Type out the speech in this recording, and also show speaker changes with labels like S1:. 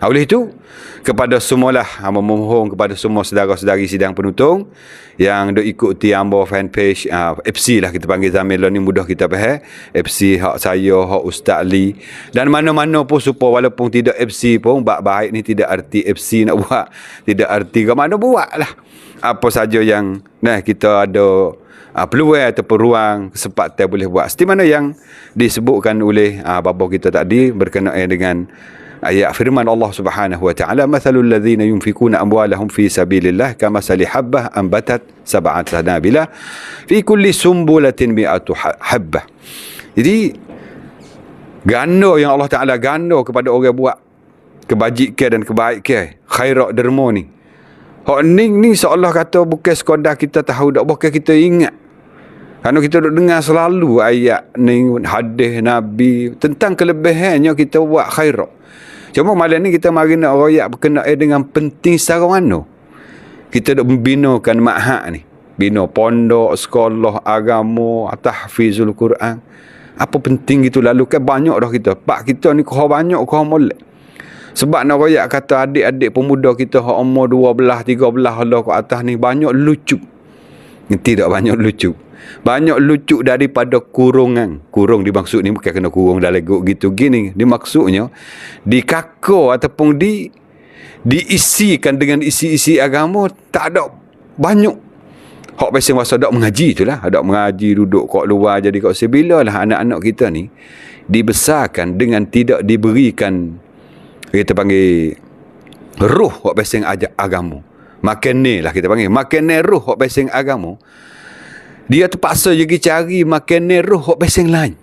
S1: Oleh itu, kepada semualah memohon kepada semua saudara-saudari sidang penutung yang duk ikuti ambo fanpage FC lah kita panggil Zamir ni, mudah kita faham. FC hak saya, hak Ustaz Ali dan mana-mana pun supaya walaupun tidak FC pun baik ni tidak arti FC nak buat, tidak arti ke mana buat lah. Apa saja yang kita ada peluang atau peluang kesempatan boleh buat. Seperti mana yang disebutkan oleh bapa kita tadi berkenaan dengan ayat firman Allah Subhanahu wa taala, mathalul ladzina yunfikuna amwalahum fi sabilillah kamathali habbah ambatat sab'ata sanabila fi kulli sumbulatin mi'atu habbah. Jadi ganda yang Allah Taala ganda kepada orang buat kebajikan dan kebaikan, khairat derma ni. Hak ni seolah kata bukan sekadar kita tahu dak, bukan kita ingat. Kerana kita duk dengar selalu ayat ni, hadis Nabi tentang kelebihannya kita buat khairat. Cuma malam ni kita mari nak royak berkenaan dengan penting secara mana kita duk membinakan ma'had ni. Bina pondok, sekolah agama, tahfizul Quran. Apa penting gitu, lalu kan banyak dah kita. Pak kita ni kau banyak kau molek. Sebab nak royak kata adik-adik pemuda kita hak umur 12, 13 lah ke atas ni banyak lucu. Tidak banyak lucu. Banyak lucu daripada kurungan. Kurung dimaksud ni bukan kena kurung dalam legok gitu gini. Dimaksudnya dikaka ataupun diisikan dengan isi-isi agama tak ada banyak. Hak pasal masa dak mengaji itulah, dak mengaji duduk kat luar jadi kat sebilalah anak-anak kita ni dibesarkan dengan tidak diberikan kita panggil ruh hak pasal agama. Makan ni lah kita panggil makan ruh hak pasal agama. Dia terpaksa pergi cari makan ruh hak pasal lain.